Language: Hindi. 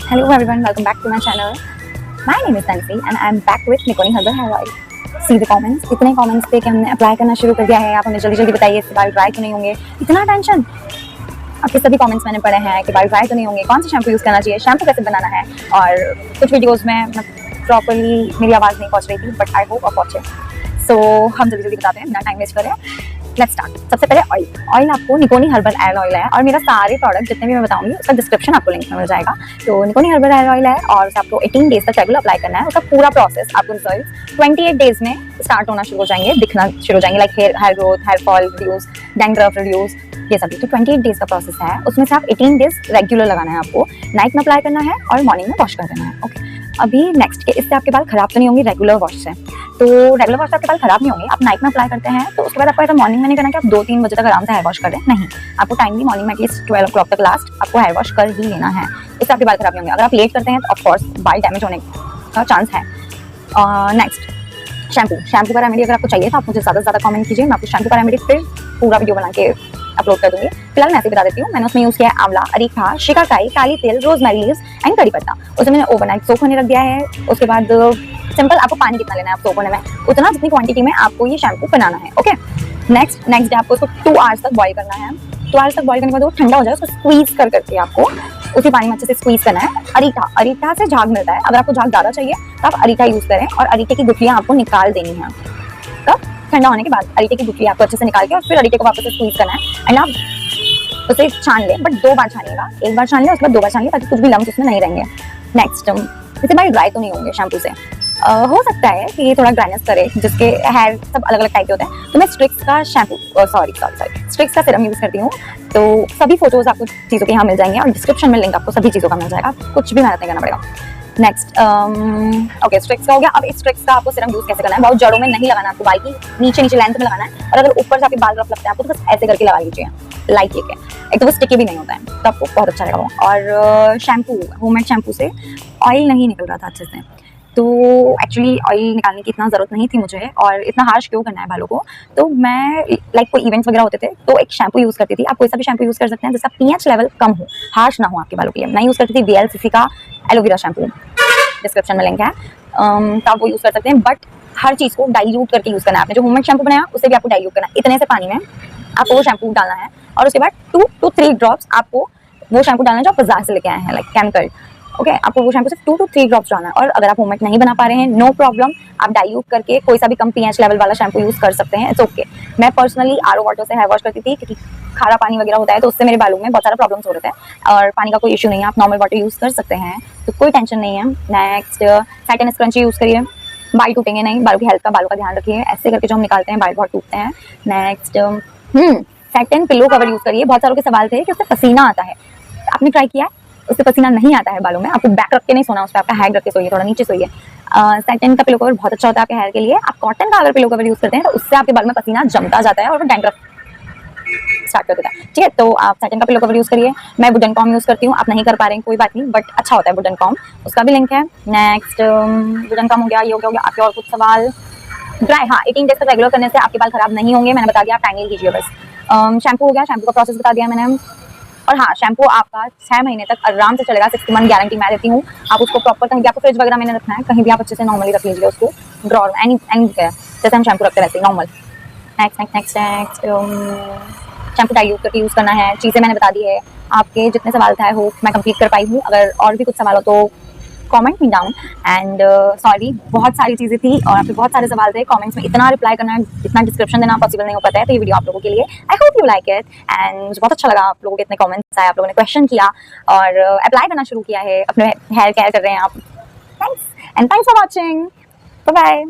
Hello everyone, welcome back to my channel. My name is Tansi and I am back with Nikoni Herbal Hair Oil. See the comments, इतने comments थे कि हमने अप्लाई करना शुरू कर दिया है। आप हमें जल्दी जल्दी बताइए इसके बाल ड्राई तो नहीं होंगे। इतना टेंशन। आपके सभी कमेंट्स मैंने पढ़े हैं कि बाल ड्राई तो नहीं होंगे, कौन सा शैम्पू यूज़ करना चाहिए, शैम्पू कैसे बनाना है। और कुछ वीडियोज़ में प्रॉपरली मेरी आवाज़ नहीं पहुँच रही थी, बट आई होप आप पहुँचे। सो हम जल्दी जल्दी बताते हैं, बिना टाइम वेस्ट करें। Let's start. सबसे पहले ऑयल आपको निकोनी हर्बल हेयर ऑयल है और मेरा सारे प्रोडक्ट जितने भी मैं बताऊंगी उसका डिस्क्रिप्शन आपको लिंक में मिल जाएगा। तो निकोनी हर्बल हेयर ऑयल है और उसे आपको 18 डेज तक रेगुलर अप्लाई करना है। उसका पूरा प्रोसेस आपको रिजल्ट 28 डेज में स्टार्ट होना शुरू हो जाएंगे, दिखना शुरू हो जाएंगे, like hair growth, hair fall reduce, dandruff reduce, ये सब। तो 28 डेज का प्रोसेस है, उसमें से आप 18 डेज रेगुलर लगाना है, आपको नाइट में अप्लाई करना है और मॉर्निंग में वॉश कर देना है। ओके, अभी नेक्स्ट, इससे आपके बाल खराब तो नहीं होंगे रेगुलर वॉश से। तो रेगुलर वॉश से आपके बाल खराब नहीं होंगे। आप नाइट में अप्लाई करते हैं तो उसके बाद आपको ऐसा मॉर्निंग में नहीं करना कि आप 2-3 बजे तक आराम से हेयर वॉश करें, नहीं। आपको टाइमली मॉर्निंग में एटलीस्ट 12 o'clock तक लास्ट आपको हेयर वॉश कर ही लेना है, इससे आपके बाल खराब नहीं होंगे। अगर आप लेट करते हैं तो ऑफकोर्स बाल डैमेज होने का चांस है। नेक्स्ट, शैम्पू का रेमेडी अगर आपको चाहिए तो आप मुझे ज़्यादा से ज़्यादा कमेंट कीजिए, मैं आपको शैम्पू का रेमेडी फिर पूरा वीडियो बना के अपलोड कर दूंगी। फिलहाल मैं ऐसे बता देती हूँ, मैंने उसमें यूज़ किया है आंवला, अरीठा, शिकाकाई, काली तेल, रोजमेरी लीव्स एंड कड़ी पत्ता। उसे मैंने ओवरनाइट सोक होने रख दिया है। उसके बाद सिंपल आपको पानी कितना लेना है आप सोक होने में, उतना जितनी क्वांटिटी में आपको ये शैम्पू बनाना है। ओके, नेक्स्ट डे आपको उसको 2 आवर्स तक बॉईल करना है। 2 आवर्स तक बॉईल करने के बाद वो ठंडा हो जाए, उसको स्क्वीज करके आपको उसी पानी में अच्छे से स्क्वीज करना है। अरीठा से झाग मिलता है, अगर आपको झाग ज़्यादा चाहिए तो आप अरीठा यूज़ करें और अरीठे की गुठलियाँ आपको निकाल देनी है। तब ठंडा होने के बाद अरीठे की गुठली आपको अच्छे से निकाल के और फिर अरीठे को वापस से स्क्वीज करना है एंड आप उसे छान लें, बट 2 बार छानिएगा, 1 बार छान लें उसके बाद 2 बार छान लें ताकि कुछ भी लम्स उसमें नहीं रहेंगे। नेक्स्ट, इससे बाल ड्राई तो नहीं होंगे शैम्पू से। हो सकता है कि ये थोड़ा ड्राइनेस करे, जिसके हेयर सब अलग अलग टाइप के होते हैं। तो मैं स्ट्रिक्स का शैम्पू स्ट्रिक्स का सीरम यूज़ करती हूँ। तो सभी फोटोज आपको चीज़ों के यहाँ मिल जाएंगे और डिस्क्रिप्शन में लिंक आपको सभी चीज़ों का मिल जाएगा, कुछ भी मेहनत नहीं करना पड़ेगा। नेक्स्ट, ओके, स्ट्रिक्स का हो गया। अब इस स्ट्रिक्स का आपको सीरम यूज़ कैसे करना है, बहुत जड़ों में नहीं लगाना, आपको बाल की नीचे लेंथ में लगाना है। और अगर ऊपर से आपके बाल रफ लगते हैं आपको तो बस ऐसे करके लगा लीजिए, लाइट लेके, एक तो वो स्टिकी भी नहीं होता है, तो आपको बहुत अच्छा लगेगा वो। और शैम्पू, होममेड शैम्पू से ऑयल नहीं निकल रहा था अच्छे से, तो एक्चुअली ऑयल निकालने की इतना ज़रूरत नहीं थी मुझे, और इतना हार्श क्यों करना है बालों को। तो मैं लाइक कोई इवेंट्स वगैरह होते थे तो एक शैम्पू यूज़ करती थी। आप कोई सा भी शैम्पू यूज़ कर सकते हैं जिसका pH लेवल कम हो, हार्श ना हो आपके बालों के लिए। मैं यूज़ करती थी VLCC का एलोवेरा शैम्पू, डिस्क्रिप्शन में लिंक है, तो आप वो यूज़ कर सकते हैं। बट हर चीज़ को डाइल्यूट करके यूज़ करना है। आपने जो होममेड शैम्पू बनाया उसे भी आपको डाइल्यूट करना है, इतने से पानी में आपको वो शैम्पू डालना है और उसके बाद 2 to 3 ड्रॉप्स आपको वो शैम्पू डालना है जो आप बाजार से लेके आए हैं, लाइक केमिकल। ओके, आपको वो शैम्पू सिर्फ 2 to 3 ड्रॉप्स डालना है। और अगर आप होममेड नहीं बना पा रहे हैं, नो प्रॉब्लम, आप डाइल्यूट करके कोई सा भी कम pH लेवल वाला शैम्पू यूज़ कर सकते हैं, इट्स ओके। मैं पर्सनली RO वाटर से हेयर वॉश करती थी क्योंकि खारा पानी वगैरह होता है तो उससे मेरे बालों में बहुत सारे प्रॉब्लम्स हो रहे थे, और पानी का कोई इशू नहीं है, आप नॉर्मल वाटर यूज़ कर सकते हैं, तो कोई टेंशन नहीं है। नेक्स्ट, सैटिन स्क्रंची यूज़ करिए, बाल टूटेंगे नहीं, बालों की हेल्थ का, बालों का ध्यान रखिए। ऐसे करके जो हम निकालते हैं बाल बहुत टूटते हैं। Next, satin pillow cover use करिए। बहुत सारों के सवाल थे कि उससे पसीना आता है, आपने ट्राई किया है? उससे पसीना नहीं आता है बालों में। आपको बैक रख के नहीं सोना, उस पर आपका हेड रख के सोइए, थोड़ा नीचे सोइए। सैटिन का पिलो कवर बहुत अच्छा होता है आपके हेयर के लिए। आप कॉटन का अगर पिलो कवर यूज़ करते हैं तो उससे आपके बाल में पसीना जमता जाता है और वो डैंड्रफ स्टार्ट कर देता है, ठीक है। तो आप सैटिन का पिलो कवर यूज़ करिए। मैं वुडन कॉम यूज़ करती हूँ, आप नहीं कर पा रहे हैं कोई बात नहीं, बट अच्छा होता है वुडन कॉम, उसका भी लिंक है। नेक्स्ट, वुडन कॉम हो गया, ये हो गया। आपके और कुछ सवाल? ड्राई, हाँ, 18 डेज तक रेगुलर करने से आपके बाल खराब नहीं होंगे, मैंने बता दिया, आप टाइमली कीजिए बस। शैम्पू हो गया, शैम्पू का प्रोसेस बता दिया मैंने। और हाँ, शैम्पू आपका 6 महीने तक आराम से चलेगा, 6 मंथ गारंटी मैं देती हूँ। आप उसको प्रॉपर, कहीं भी आपको फ्रिज वगैरह में नहीं रखना है, कहीं भी आप अच्छे से नॉर्मली रख लीजिए उसको, ड्रॉर एनी जैसे हम शैम्पू रखते हैं वैसे नॉर्मल। नेक्स्ट, शैम्पू डाइल्यूट करके यूज़ करना है। चीज़ें मैंने बता दी है। आपके जितने सवाल थे आई होप मैं कंप्लीट कर पाई हूँ। अगर और भी कुछ सवाल हो तो comment me down. And sorry, बहुत सारी चीज़ें थी और आपके बहुत सारे सवाल थे। कमेंट्स में इतना रिप्लाई करना, इतना डिस्क्रिप्शन देना पॉसिबल नहीं हो पाता है, तो ये वीडियो आप लोगों के लिए। I hope you like it and मुझे बहुत अच्छा लगा आप लोगों के इतने कमेंट्स आए, आप लोगों ने क्वेश्चन किया और अप्लाई करना शुरू किया है, अपने हेयर केयर कर रहे हैं आप। Thanks and thanks for watching, bye bye.